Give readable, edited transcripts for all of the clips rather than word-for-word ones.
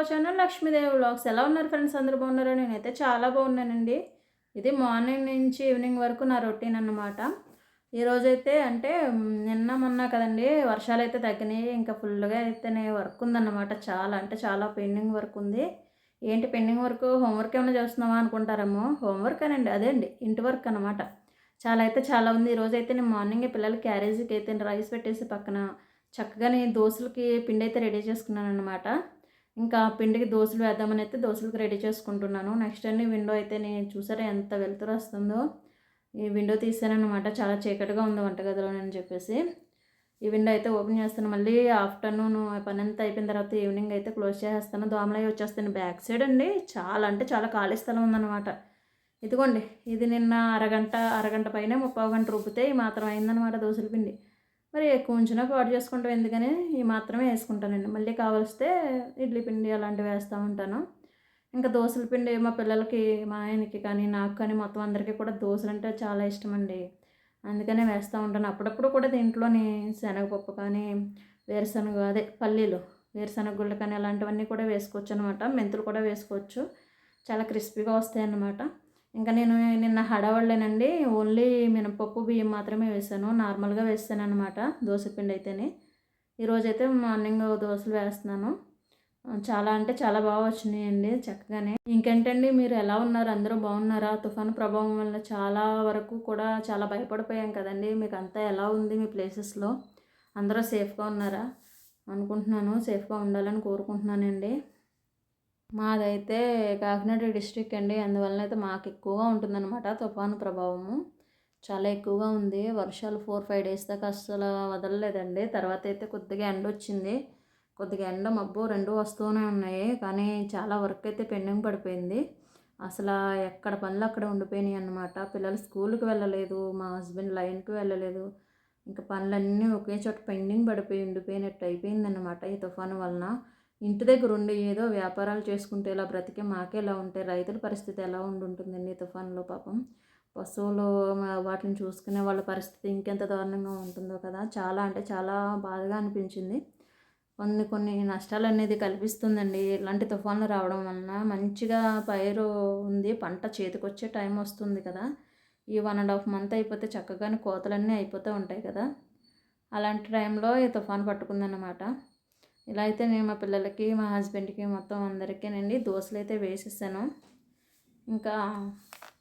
Our channel Lakshmidevi vlogs. ఎలా ఉన్నారు friends? అందరూ బాగున్నారా? నేనైతే చాలా బాగున్నానండి. ఇది మార్నింగ్ నుంచి ఈవినింగ్ వరకు నా రొటీన్ అన్నమాట. ఈరోజైతే అంటే నిన్న మొన్న కదండి వర్షాలైతే తగ్గినాయి. ఇంకా ఫుల్గా అయితేనే వర్క్ ఉందన్నమాట. చాలా అంటే చాలా పెండింగ్ వర్క్ ఉంది. ఏంటి పెండింగ్ వర్క్? హోంవర్క్ ఏమైనా చేస్తున్నావా అనుకుంటారేమో. హోంవర్క్ అనండి, అదే అండి, ఇంటి వర్క్ అనమాట. చాలా అయితే చాలా ఉంది. ఈరోజైతే నేను మార్నింగే పిల్లల క్యారేజీకి అయితే రైస్ పెట్టేసి పక్కన చక్కగానే దోశలకి పిండి అయితే రెడీ చేసుకున్నాను అనమాట. ఇంకా పిండికి దోశలు వేద్దామని అయితే దోశలకు రెడీ చేసుకుంటున్నాను. నెక్స్ట్ అండి విండో అయితే నేను చూసారా ఎంత వెలుతురు వస్తుందో. ఈ విండో తీసానమాట. చాలా చీకటిగా ఉంది వంటగదిలో అని చెప్పేసి ఈ విండో అయితే ఓపెన్ చేస్తాను. మళ్ళీ ఆఫ్టర్నూన్ పని అంతా అయిపోయిన తర్వాత ఈవినింగ్ అయితే క్లోజ్ చేసేస్తాను. దోమలు అవి వచ్చేస్తాను. బ్యాక్ సైడ్ అండి చాలా అంటే చాలా ఖాళీ స్థలం ఉందన్నమాట. ఇదిగోండి, ఇది నిన్న అరగంట పైన 30 గంట రుబ్బితే ఈ మాత్రం అయిందనమాట దోశల పిండి. మరి ఎక్కువ ఉంచినా పాడు చేసుకుంటాం ఎందుకని ఈ మాత్రమే వేసుకుంటానండి. మళ్ళీ కావలిస్తే ఇడ్లీ పిండి అలాంటివి వేస్తూ ఉంటాను. ఇంకా దోశల పిండి మా పిల్లలకి, మా ఆయనకి కానీ నాకు కానీ మొత్తం అందరికీ కూడా దోశలు అంటే చాలా ఇష్టం అండి. అందుకనే వేస్తూ ఉంటాను. అప్పుడప్పుడు కూడా దీంట్లోని శనగపప్పు కానీ వేరుశనగ అదే పల్లీలు వేరుశనగ గుళ్ళు కానీ అలాంటివన్నీ కూడా వేసుకోవచ్చు అనమాట. మెంతులు కూడా వేసుకోవచ్చు. చాలా క్రిస్పీగా వస్తాయి అన్నమాట. ఇంకా నేను నిన్న హడావడలేనండి, ఓన్లీ మినపప్పు బియ్యం మాత్రమే వేసాను. నార్మల్గా వేస్తాను అనమాట దోశపిండి అయితేనే. ఈరోజైతే మార్నింగ్ దోశలు వేస్తున్నాను. చాలా అంటే చాలా బాగా వచ్చినాయండి చక్కగానే. ఇంకేంటండి, మీరు ఎలా ఉన్నారు? అందరూ బాగున్నారా? తుఫాను ప్రభావం వల్ల చాలా వరకు కూడా చాలా భయపడిపోయాం కదండి. మీకు అంతా ఎలా ఉంది మీ ప్లేసెస్లో? అందరూ సేఫ్గా ఉన్నారా అనుకుంటున్నాను. సేఫ్గా ఉండాలని కోరుకుంటున్నానండి. మాదైతే కాకినాడ డిస్ట్రిక్ట్ అండి. అందువలన అయితే మాకు ఎక్కువగా ఉంటుందన్నమాట తుఫాను ప్రభావము. చాలా ఎక్కువగా ఉంది. వర్షాలు 4-5 డేస్ దాకా అస్సలు వదలలేదండి. తర్వాత అయితే కొద్దిగా ఎండ వచ్చింది. కొద్దిగా ఎండ మబ్బు రెండు వస్తూనే ఉన్నాయి. కానీ చాలా వర్క్ అయితే పెండింగ్ పడిపోయింది. అసలు ఎక్కడ పనులు అక్కడ ఉండిపోయినాయి అన్నమాట. పిల్లలు స్కూల్కి వెళ్ళలేదు, మా హస్బెండ్ లైన్కి వెళ్ళలేదు. ఇంకా పనులన్నీ ఒకే చోట పెండింగ్ పడిపోయి ఉండిపోయినట్టు అయిపోయిందన్నమాట ఈ తుఫాను వలన. ఇంటి దగ్గర ఉండి ఏదో వ్యాపారాలు చేసుకుంటే ఇలా బ్రతికే మాకే ఇలా ఉంటే రైతుల పరిస్థితి ఎలా ఉంటుందండి తుఫాన్లో? పాపం పశువులు వాటిని చూసుకునే వాళ్ళ పరిస్థితి ఇంకెంత దారుణంగా ఉంటుందో కదా. చాలా అంటే చాలా బాధగా అనిపించింది. కొన్ని నష్టాలు అనేది కల్పిస్తుందండి ఇలాంటి తుఫాన్లు రావడం వలన. మంచిగా పైరు ఉంది, పంట చేతికొచ్చే టైం వస్తుంది కదా. ఈ 1.5 మంత్ అయిపోతే చక్కగానే కోతలన్నీ అయిపోతూ ఉంటాయి కదా. అలాంటి టైంలో ఈ తుఫాను పట్టుకుందన్నమాట. ఇలా అయితే నేను మా పిల్లలకి, మా హస్బెండ్కి, మొత్తం అందరికీనండి దోశలు అయితే వేసేసాను. ఇంకా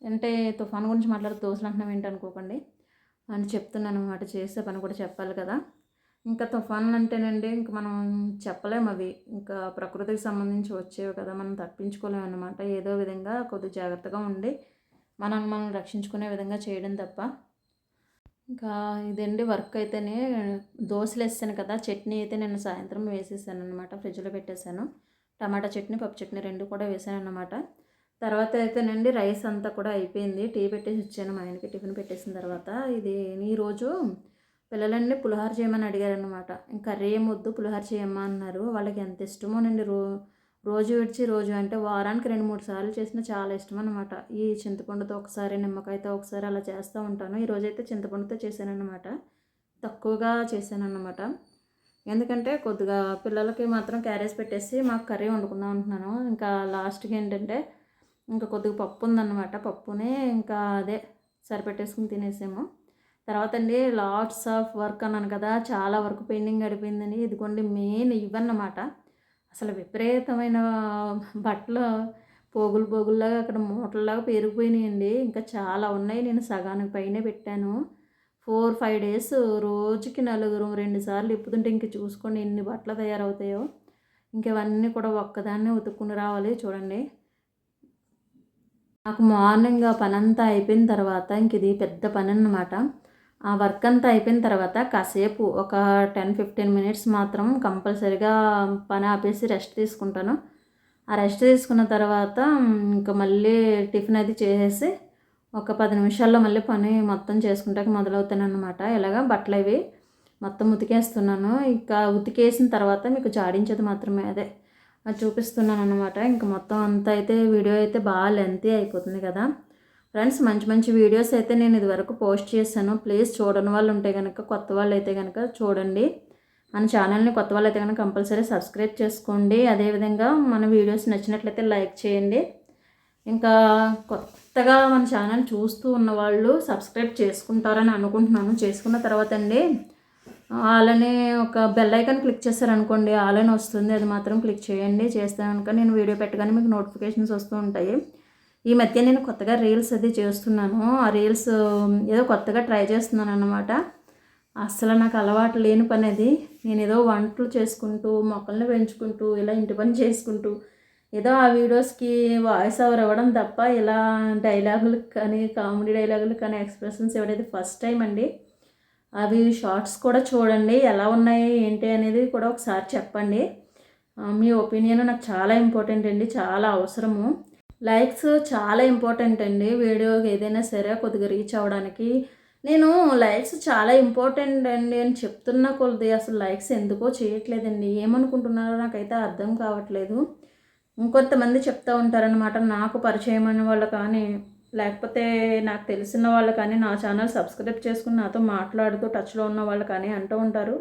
అంటే తుఫాను గురించి మాట్లాడితే దోశలు అంటున్నాం ఏంటి అనుకోకండి అని చెప్తున్నాను అనమాట. చేసే పని కూడా చెప్పాలి కదా. ఇంకా తుఫాన్లు అంటేనండి ఇంకా మనం చెప్పలేము, అవి ఇంకా ప్రకృతికి సంబంధించి వచ్చేవి కదా, మనం తప్పించుకోలేము అన్నమాట. ఏదో విధంగా కొద్దిగా జాగ్రత్తగా ఉండి మనం రక్షించుకునే విధంగా చేయడం తప్ప. ఇంకా ఇదండి వర్క్ అయితేనే. దోశలు వేసాను కదా, చట్నీ అయితే నేను సాయంత్రం వేసేసాను అనమాట. ఫ్రిడ్జ్లో పెట్టేశాను. టమాటా చట్నీ, పప్పు చట్నీ రెండు కూడా వేసాను అన్నమాట. తర్వాత అయితేనండి రైస్ అంతా కూడా అయిపోయింది. టీ పెట్టేసి ఇచ్చాను మా ఆయనకి. టిఫిన్ పెట్టేసిన తర్వాత ఇది ఈరోజు పిల్లలన్నీ పులిహోర చేయమని అడిగారనమాట. కర్రీ ఏం వద్దు పులిహోర చేయమ్మా అన్నారు. వాళ్ళకి ఎంత ఇష్టమోనండి. రోజు విడిచి రోజు అంటే వారానికి 2-3 సార్లు చేసినా చాలా ఇష్టం అనమాట. ఈ చింతపండుతో ఒకసారి, నిమ్మకాయతో ఒకసారి అలా చేస్తూ ఉంటాను. ఈరోజైతే చింతపండుతో చేశానన్నమాట. తక్కువగా చేశానన్నమాట. ఎందుకంటే కొద్దిగా పిల్లలకి మాత్రం క్యారేజ్ పెట్టేసి మాకు కర్రీ వండుకుందాం అంటున్నాను. ఇంకా లాస్ట్కి ఏంటంటే ఇంకా కొద్దిగా పప్పు ఉందన్నమాట. పప్పునే ఇంకా అదే సరిపెట్టేసుకుని తినేసాము. తర్వాత అండి లాట్స్ ఆఫ్ వర్క్ అన్నాను కదా, చాలా వర్క్ పెండింగ్ గడిపోయిందని. ఇదిగోండి మెయిన్ ఇవన్నమాట. అసలు విపరీతమైన బట్టలు పోగుల్లాగా అక్కడ మూటల్లాగా పేరుకుపోయినాయండి. ఇంకా చాలా ఉన్నాయి. నేను సగానికి పైనే పెట్టాను. 4-5 డేస్ రోజుకి నలుగురు 2 సార్లు ఇప్పుతుంటే ఇంక చూసుకోండి ఎన్ని బట్టలు తయారవుతాయో. ఇంక ఇవన్నీ కూడా ఒక్కదాన్నే ఉతుక్కుని రావాలి. చూడండి, నాకు మార్నింగ్ ఆ పని అంతా అయిపోయిన తర్వాత ఇంక ఇది పెద్ద పని అన్నమాట. ఆ వర్క్ అంతా అయిపోయిన తర్వాత కాసేపు ఒక 10-15 మినిట్స్ మాత్రం కంపల్సరీగా పని ఆపేసి రెస్ట్ తీసుకుంటాను. ఆ రెస్ట్ తీసుకున్న తర్వాత ఇంకా మళ్ళీ టిఫిన్ అది చేసేసి ఒక 10 నిమిషాల్లో మళ్ళీ పని మొత్తం చేసుకుంటాక మొదలవుతాను అన్నమాట. ఇలాగా బట్టలు అవి మొత్తం ఉతికేస్తున్నాను. ఇంకా ఉతికేసిన తర్వాత మీకు జాడించేది మాత్రమే అదే అది చూపిస్తున్నాను అన్నమాట. ఇంకా మొత్తం అంతా అయితే వీడియో అయితే బాగా లెంతీ అయిపోతుంది కదా ఫ్రెండ్స్. మంచి మంచి వీడియోస్ అయితే నేను ఇదివరకు పోస్ట్ చేశాను. ప్లీజ్ చూడని వాళ్ళు ఉంటే కనుక, కొత్త వాళ్ళు అయితే కనుక చూడండి. మన ఛానల్ని కొత్త వాళ్ళైతే కనుక కంపల్సరీ సబ్స్క్రైబ్ చేసుకోండి. అదేవిధంగా మన వీడియోస్ నచ్చినట్లయితే లైక్ చేయండి. ఇంకా కొత్తగా మన ఛానల్ చూస్తూ ఉన్నవాళ్ళు సబ్స్క్రైబ్ చేసుకుంటారని అనుకుంటున్నాను. చేసుకున్న తర్వాత అండి అలానే ఒక బెల్ ఐకాన్ క్లిక్ చేశారనుకోండి, ఆలని వస్తుంది, అది మాత్రం క్లిక్ చేయండి. చేస్తే కనుక నేను వీడియో పెట్టగానే మీకు నోటిఫికేషన్స్ వస్తూ ఉంటాయి. ఈ మధ్య నేను కొత్తగా రీల్స్ అది చేస్తున్నాను. ఆ రీల్స్ ఏదో కొత్తగా ట్రై చేస్తున్నాను అన్నమాట. అస్సలు నాకు అలవాటు లేని పని అది. నేను ఏదో వంటలు చేసుకుంటూ, మొక్కల్ని పెంచుకుంటూ, ఇలా ఇంటి పని చేసుకుంటూ ఏదో ఆ వీడియోస్కి వాయిస్ ఓవర్ ఇవ్వడం తప్ప ఇలా డైలాగులకు కానీ, కామెడీ డైలాగులకు కానీ ఎక్స్ప్రెషన్స్ ఇవ్వడేది ఫస్ట్ టైం అండి. అవి షార్ట్స్ కూడా చూడండి, ఎలా ఉన్నాయి ఏంటి అనేది కూడా ఒకసారి చెప్పండి. మీ ఒపీనియన్ నాకు చాలా ఇంపార్టెంట్ అండి, చాలా అవసరము. లైక్స్ చాలా ఇంపార్టెంట్ అండి వీడియోకి ఏదైనా సరే కొద్దిగా రీచ్ అవ్వడానికి. నేను లైక్స్ చాలా ఇంపార్టెంట్ అండి అని చెప్తున్నా కొద్ది అసలు లైక్స్ ఎందుకో చేయట్లేదండి. ఏమనుకుంటున్నారో నాకైతే అర్థం కావట్లేదు. ఇంకొంతమంది చెప్తూ ఉంటారనమాట, నాకు పరిచయం అయిన వాళ్ళు కానీ లేకపోతే నాకు తెలిసిన వాళ్ళు కానీ నా ఛానల్ సబ్స్క్రైబ్ చేసుకుని నాతో మాట్లాడుతూ టచ్లో ఉన్న వాళ్ళు కానీ అంటూ ఉంటారు,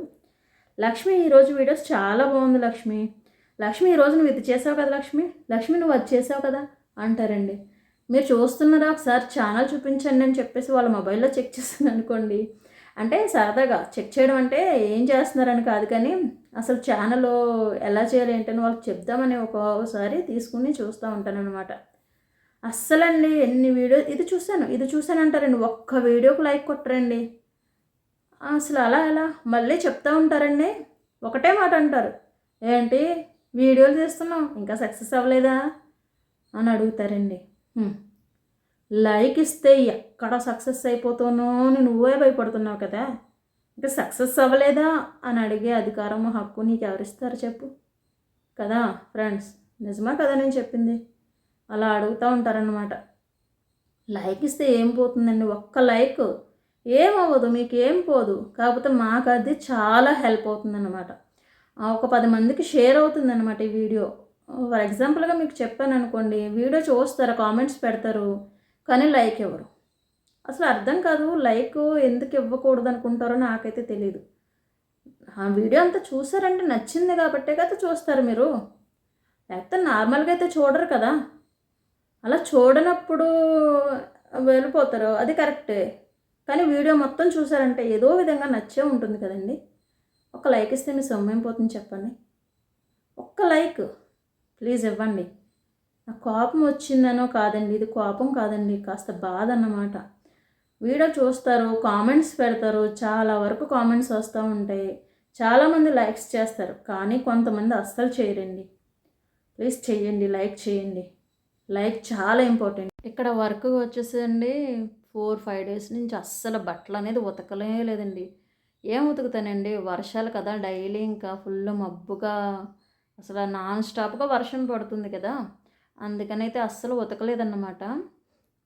లక్ష్మి ఈరోజు వీడియోస్ చాలా బాగుంది లక్ష్మి, లక్ష్మి ఈరోజు నువ్వు ఇది చేసావు కదా లక్ష్మి, లక్ష్మి నువ్వు అది చేసావు కదా అంటారండి. మీరు చూస్తున్నారా ఒకసారి ఛానల్ చూపించండి అని చెప్పేసి వాళ్ళ మొబైల్లో చెక్ చేస్తాను అనుకోండి, అంటే సరదాగా చెక్ చేయడం అంటే ఏం చేస్తున్నారని కాదు, కానీ అసలు ఛానల్ ఎలా చేయాలి ఏంటని వాళ్ళకి చెప్దామని ఒక్కోసారి తీసుకుని చూస్తూ ఉంటాను అనమాట. అస్సలండి ఎన్ని వీడియో ఇది చూశాను అంటారండి, ఒక్క వీడియోకి లైక్ కొట్టరండి. అసలు అలా ఎలా మళ్ళీ చెప్తూ ఉంటారండి, ఒకటే మాట అంటారు, ఏంటి వీడియోలు తీస్తున్నావు ఇంకా సక్సెస్ అవ్వలేదా అని అడుగుతారండి. లైక్ ఇస్తే ఎక్కడ సక్సెస్ అయిపోతానో అని నువ్వే భయపడుతున్నావు కదా, ఇంకా సక్సెస్ అవ్వలేదా అని అడిగే అధికారం హక్కు నీకు ఎవరిస్తారు చెప్పు కదా ఫ్రెండ్స్, నిజమా కదా నేను చెప్పింది? అలా అడుగుతూ ఉంటారనమాట. లైక్ ఇస్తే ఏం పోతుందండి, ఒక్క లైక్ ఏమవ్వదు, మీకు ఏం పోదు, కాకపోతే మాకు అది చాలా హెల్ప్ అవుతుందన్నమాట. ఒక 10 మందికి షేర్ అవుతుందన్నమాట ఈ వీడియో. ఫర్ ఎగ్జాంపుల్గా మీకు చెప్పాను అనుకోండి, వీడియో చూస్తారు, కామెంట్స్ పెడతారు, కానీ లైక్ ఇవ్వరు. అసలు అర్థం కాదు, లైక్ ఎందుకు ఇవ్వకూడదు అనుకుంటారో నాకైతే తెలియదు. ఆ వీడియో అంతా చూసారంటే నచ్చింది కాబట్టే కదా చూస్తారు మీరు, లేకపోతే నార్మల్గా అయితే చూడరు కదా. అలా చూడనప్పుడు వెళ్ళిపోతారు, అది కరెక్టే, కానీ వీడియో మొత్తం చూసారంటే ఏదో విధంగా నచ్చే ఉంటుంది కదండి. ఒక లైక్ ఇస్తే మీ సొమ్మేం పోతుంది చెప్పండి, ఒక్క లైక్ ప్లీజ్ ఇవ్వండి. నాకు కోపం వచ్చిందనో కాదండి, ఇది కోపం కాదండి, కాస్త బాధ అన్నమాట. వీడియో చూస్తారు, కామెంట్స్ పెడతారు, చాలా వరకు కామెంట్స్ వస్తూ ఉంటాయి, చాలామంది లైక్స్ చేస్తారు, కానీ కొంతమంది అస్సలు చేయరండి. ప్లీజ్ చేయండి, లైక్ చేయండి, లైక్ చాలా ఇంపార్టెంట్. ఇక్కడ వర్క్ వచ్చేసండి 4-5 డేస్ నుంచి అస్సలు బట్టలు అనేది ఉతకలే లేదండి. ఏం ఉతుకుతానండి, వర్షాలు కదా డైలీ, ఇంకా ఫుల్ మబ్బుగా అసలు నాన్ స్టాప్గా వర్షం పడుతుంది కదా, అందుకనైతే అస్సలు ఉతకలేదన్నమాట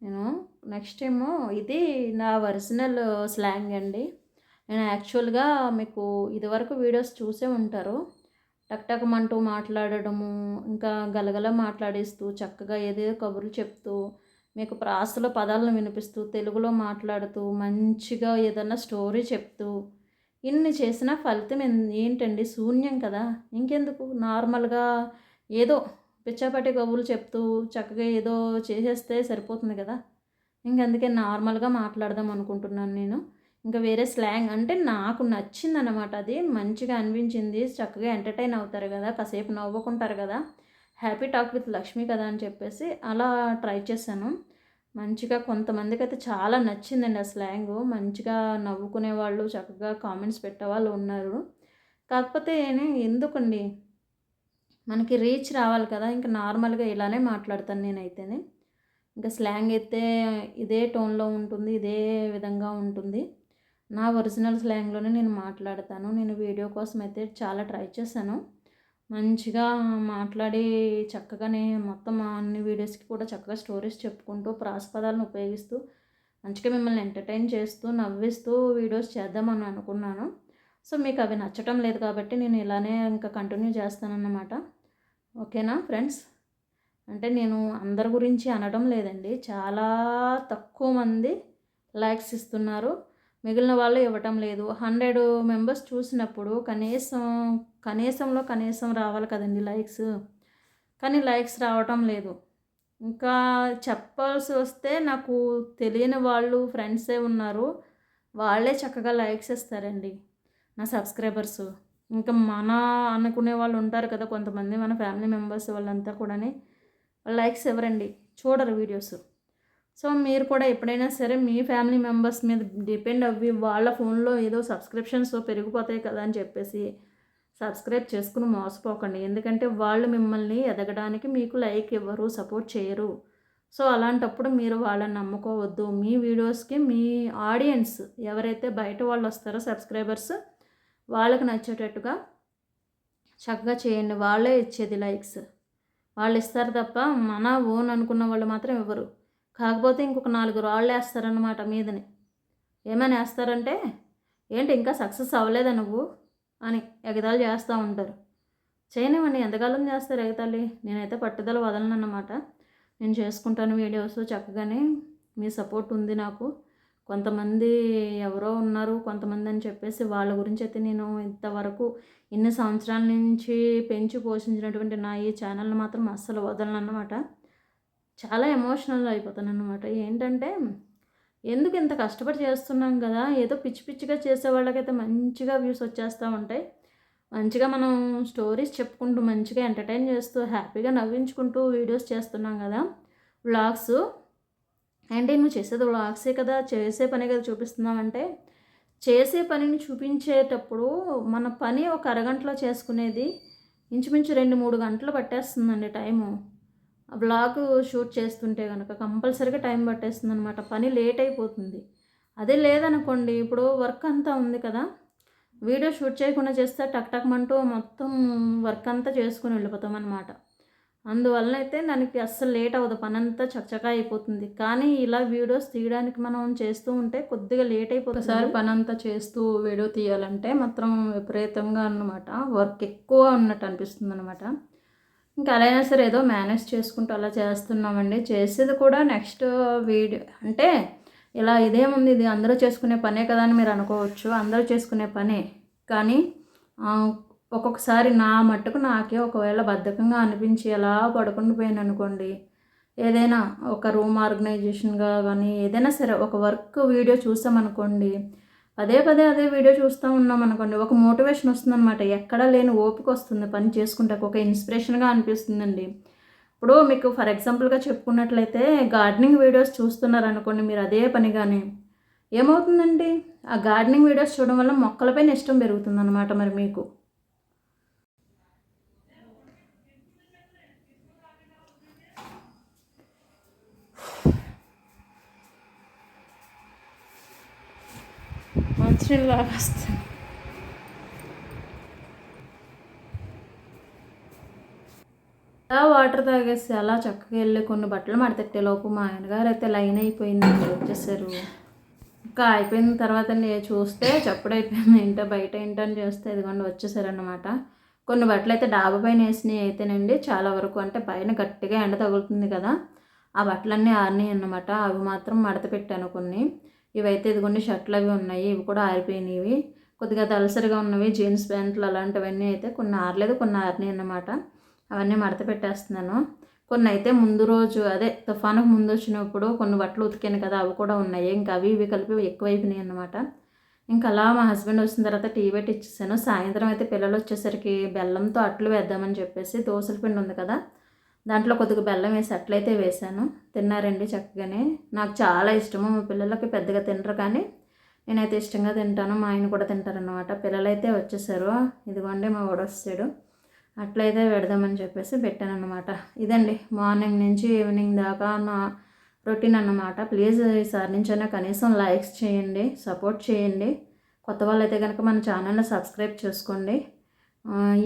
నేను. నెక్స్ట్ ఏమో ఇది నా ఒరిజినల్ స్లాంగ్ అండి. నేను యాక్చువల్గా మీకు ఇదివరకు వీడియోస్ చూసే ఉంటారు, టక్టకమంటూ మాట్లాడడము, ఇంకా గలగల మాట్లాడేస్తూ చక్కగా ఏదేదో కబుర్లు చెప్తూ మీకు ప్రాసలో పదాలను వినిపిస్తూ తెలుగులో మాట్లాడుతూ మంచిగా ఏదన్నా స్టోరీ చెప్తూ ఇన్ని చేసిన ఫలితం ఏంటండి, శూన్యం కదా. ఇంకెందుకు నార్మల్గా ఏదో పిచ్చాపాటి కబుర్లు చెప్తూ చక్కగా ఏదో చేసేస్తే సరిపోతుంది కదా. ఇంకందుకే నార్మల్గా మాట్లాడదాం అనుకుంటున్నాను నేను. ఇంకా వేరే స్లాంగ్ అంటే నాకు నచ్చిందన్నమాట, అది మంచిగా అనిపించింది, చక్కగా ఎంటర్టైన్ అవుతారు కదా, కాసేపు నవ్వుకుంటారు కదా, హ్యాపీ టాక్ విత్ లక్ష్మి కదా అని చెప్పేసి అలా ట్రై చేశాను. మంచిగా కొంతమందికి అయితే చాలా నచ్చిందండి ఆ స్లాంగు, మంచిగా నవ్వుకునే వాళ్ళు, చక్కగా కామెంట్స్ పెట్టేవాళ్ళు ఉన్నారు. కాకపోతే ఎందుకండి మనకి రీచ్ రావాలి కదా, ఇంకా నార్మల్గా ఇలానే మాట్లాడతాను నేనైతేనే. ఇంకా స్లాంగ్ అయితే ఇదే టోన్లో ఉంటుంది, ఇదే విధంగా ఉంటుంది, నా ఒరిజినల్ స్లాంగ్లోనే నేను మాట్లాడతాను. నేను వీడియో కోసం అయితే చాలా ట్రై చేశాను, మంచిగా మాట్లాడి చక్కగానే మొత్తం అన్ని వీడియోస్కి కూడా చక్కగా స్టోరీస్ చెప్పుకుంటూ ప్రాసపదాలను ఉపయోగిస్తూ మంచిగా మిమ్మల్ని ఎంటర్టైన్ చేస్తూ నవ్విస్తూ వీడియోస్ చేద్దామని అనుకున్నాను. సో మీకు అవి నచ్చటం లేదు కాబట్టి నేను ఇలానే ఇంకా కంటిన్యూ చేస్తానన్నమాట. ఓకేనా ఫ్రెండ్స్? అంటే నేను అందరి గురించి అనడం లేదండి, చాలా తక్కువ మంది లైక్స్ ఇస్తున్నారు, మిగిలిన వాళ్ళు ఇవ్వటం లేదు. 100 మెంబర్స్ చూసినప్పుడు కనీసం రావాలి కదండి లైక్స్. కానీ లైక్స్ రావటం లేదు. ఇంకా చెప్పాల్సి వస్తే నాకు తెలియని వాళ్ళు ఫ్రెండ్సే ఉన్నారు. వాళ్ళే చక్కగా లైక్స్ ఇస్తారండి నా సబ్స్క్రైబర్సు. ఇంకా మన అనుకునే వాళ్ళు ఉంటారు కదా కొంతమంది, మన ఫ్యామిలీ మెంబర్స్ వాళ్ళంతా కూడాని లైక్స్ ఇవ్వరండి, చూడరు వీడియోస్. సో మీరు కూడా ఎప్పుడైనా సరే మీ ఫ్యామిలీ మెంబర్స్ మీద డిపెండ్ అవ్వి వాళ్ళ ఫోన్లో ఏదో సబ్స్క్రిప్షన్స్ పెరిగిపోతాయి కదా అని చెప్పేసి సబ్స్క్రైబ్ చేసుకుని మోసపోకండి. ఎందుకంటే వాళ్ళు మిమ్మల్ని ఎదగడానికి మీకు లైక్ ఇవ్వరు, సపోర్ట్ చేయరు. సో అలాంటప్పుడు మీరు వాళ్ళని నమ్ముకోవద్దు. మీ వీడియోస్కి మీ ఆడియన్స్ ఎవరైతే బయట వాళ్ళు వస్తారో సబ్స్క్రైబర్స్ వాళ్ళకి నచ్చేటట్టుగా చక్కగా చేయండి. వాళ్ళే ఇచ్చేది లైక్స్, వాళ్ళు ఇస్తారు తప్ప మన ఓన్ అనుకున్న వాళ్ళు మాత్రం ఇవ్వరు. కాకపోతే ఇంకొక 4 రాళ్ళు వేస్తారనమాట మీదని. ఏమైనా వేస్తారంటే, ఏంటి ఇంకా సక్సెస్ అవ్వలేదా నువ్వు అని ఎగతాళి చేస్తూ ఉంటారు. చేయనివ్వండి, ఎంతకాలం చేస్తారు ఎగతాళి. నేనైతే పట్టుదల వదలనన్నమాట. నేను చేసుకుంటాను వీడియోస్ చక్కగానే. మీ సపోర్ట్ ఉంది నాకు. కొంతమంది ఎవరో ఉన్నారు కొంతమంది అని చెప్పేసి వాళ్ళ గురించి అయితే నేను ఇంతవరకు ఇన్ని సంవత్సరాల నుంచి పెంచి పోషించినటువంటి నా ఈ ఛానల్ని మాత్రం అస్సలు వదలనన్నమాట. చాలా ఎమోషనల్ అయిపోతాను అన్నమాట. ఏంటంటే ఎందుకు ఇంత కష్టపడి చేస్తున్నాం కదా, ఏదో పిచ్చి పిచ్చిగా చేసే వాళ్ళకైతే మంచిగా వ్యూస్ వచ్చేస్తూ ఉంటాయి. మంచిగా మనం స్టోరీస్ చెప్పుకుంటూ మంచిగా ఎంటర్టైన్ చేస్తూ హ్యాపీగా నవ్వించుకుంటూ వీడియోస్ చేస్తున్నాం కదా, వ్లాగ్స్. అంటే నువ్వు చేసేది వ్లాగ్సే కదా, చేసే పనే కదా చూపిస్తున్నామంటే, చేసే పనిని చూపించేటప్పుడు మన పని ఒక అరగంటలో చేసుకునేది ఇంచుమించు 2-3 గంటలు పట్టేస్తుందండి టైము. వ్లాగ్ షూట్ చేస్తుంటే కనుక కంపల్సరీగా టైం పట్టేస్తుంది అనమాట. పని లేట్ అయిపోతుంది. అదే లేదనుకోండి, ఇప్పుడు వర్క్ అంతా ఉంది కదా, వీడియో షూట్ చేయకుండా చేస్తే టక్మంటూ మొత్తం వర్క్ అంతా చేసుకుని వెళ్ళిపోతాం అనమాట. అందువలన అయితే దానికి అస్సలు లేట్ అవ్వదు, పని అంతా చకచకా అయిపోతుంది. కానీ ఇలా వీడియోస్ తీయడానికి మనం చేస్తూ ఉంటే కొద్దిగా లేట్ అయిపోతుంది. ఒకసారి పని అంతా చేస్తూ వీడియో తీయాలంటే మాత్రం విపరీతంగా అన్నమాట వర్క్ ఎక్కువ ఉన్నట్టు అనిపిస్తుంది అనమాట. ఇంకా అలా అయినా సరే ఏదో మేనేజ్ చేసుకుంటూ అలా చేస్తున్నామండి. చేసేది కూడా నెక్స్ట్ వీడియో అంటే ఇలా ఇదేముంది, ఇది అందరూ చేసుకునే పనే కదా అని మీరు అనుకోవచ్చు. అందరూ చేసుకునే పనే, కానీ ఒక్కొక్కసారి నా మట్టుకు నాకే ఒకవేళ బద్ధకంగా అనిపించి అలా పడుకుని పోయాను అనుకోండి, ఏదైనా ఒక రూమ్ ఆర్గనైజేషన్గా కానీ ఏదైనా సరే ఒక వర్క్ వీడియో చూసామనుకోండి, పదే అదే వీడియో చూస్తూ ఉన్నాం అనుకోండి, ఒక మోటివేషన్ వస్తుందన్నమాట. ఎక్కడా లేని ఓపిక వస్తుంది పని చేసుకుంటే, ఒక ఇన్స్పిరేషన్గా అనిపిస్తుందండి. ఇప్పుడు మీకు ఫర్ ఎగ్జాంపుల్గా చెప్పుకున్నట్లయితే గార్డెనింగ్ వీడియోస్ చూస్తున్నారు అనుకోండి మీరు అదే పనిగానే, ఏమవుతుందండి ఆ గార్డెనింగ్ వీడియోస్ చూడడం వల్ల మొక్కలపైన ఇష్టం పెరుగుతుంది అనమాట. మరి మీకు మంచినీళ్ళు లాగా వస్తుంది. అలా వాటర్ తాగేసి అలా చక్కగా వెళ్ళి కొన్ని బట్టలు మడతెట్టేలోపు మా ఆయనగారు అయితే లైన్ అయిపోయింది, వచ్చేసారు. ఇంకా అయిపోయిన తర్వాత చూస్తే చప్పుడైపోయింది. ఏంటో బయట ఏంటని చూస్తే ఇదిగోండి వచ్చేసారన్నమాట. కొన్ని బట్టలు అయితే డాబా పైన వేసినవి అయితేనండి చాలా వరకు, అంటే పైన గట్టిగా ఎండ తగులుతుంది కదా, ఆ బట్టలన్నీ ఆరినాయి అన్నమాట. అవి మాత్రం మడత పెట్టాను కొన్ని. ఇవైతే ఇదిగోండి షర్ట్లు అవి ఉన్నాయి, ఇవి కూడా ఆరిపోయినవి. కొద్దిగా దళసరిగా ఉన్నవి జీన్స్ ప్యాంట్లు అలాంటివన్నీ అయితే కొన్ని ఆరలేదు, కొన్ని ఆరినాయి అన్నమాట. అవన్నీ మడత పెట్టేస్తున్నాను. కొన్ని అయితే ముందు రోజు అదే తుఫానుకు ముందు వచ్చినప్పుడు కొన్ని బట్టలు ఉతికాను కదా, అవి కూడా ఉన్నాయి. ఇంకా అవి ఇవి కలిపి ఎక్కువైపోయినాయి అన్నమాట. ఇంకా అలా మా హస్బెండ్ వచ్చిన తర్వాత టీ పెట్టి ఇచ్చేసాను. సాయంత్రం అయితే పిల్లలు వచ్చేసరికి బెల్లంతో అట్లు వేద్దామని చెప్పేసి దోశల పిండి ఉంది కదా, దాంట్లో కొద్దిగా బెల్లం వేసి అట్లయితే వేశాను. తిన్నారండి చక్కగానే. నాకు చాలా ఇష్టము. మా పిల్లలకి పెద్దగా తినరు కానీ నేనైతే ఇష్టంగా తింటాను. మా ఆయన కూడా తింటారన్నమాట. పిల్లలైతే వచ్చేసారు. ఇదిగోండి మా వాడు వచ్చాడు. అట్లయితే పెడదామని చెప్పేసి పెట్టాను అన్నమాట. ఇదండి మార్నింగ్ నుంచి ఈవినింగ్ దాకా నా రొటీన్ అన్నమాట. ప్లీజ్ ఈసారి నుంచైనా కనీసం లైక్స్ చేయండి, సపోర్ట్ చేయండి. కొత్త వాళ్ళైతే కనుక మన ఛానల్ని సబ్స్క్రైబ్ చేసుకోండి.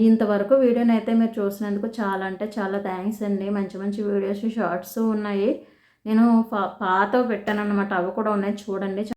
ఇంతవరకు వీడియోని అయితే మీరు చూసినందుకు చాలా అంటే చాలా థ్యాంక్స్ అండి. మంచి మంచి వీడియోస్ షార్ట్స్ ఉన్నాయి. నేను పాతవి పెట్టాను అన్నమాట, అవి కూడా ఉన్నాయి చూడండి.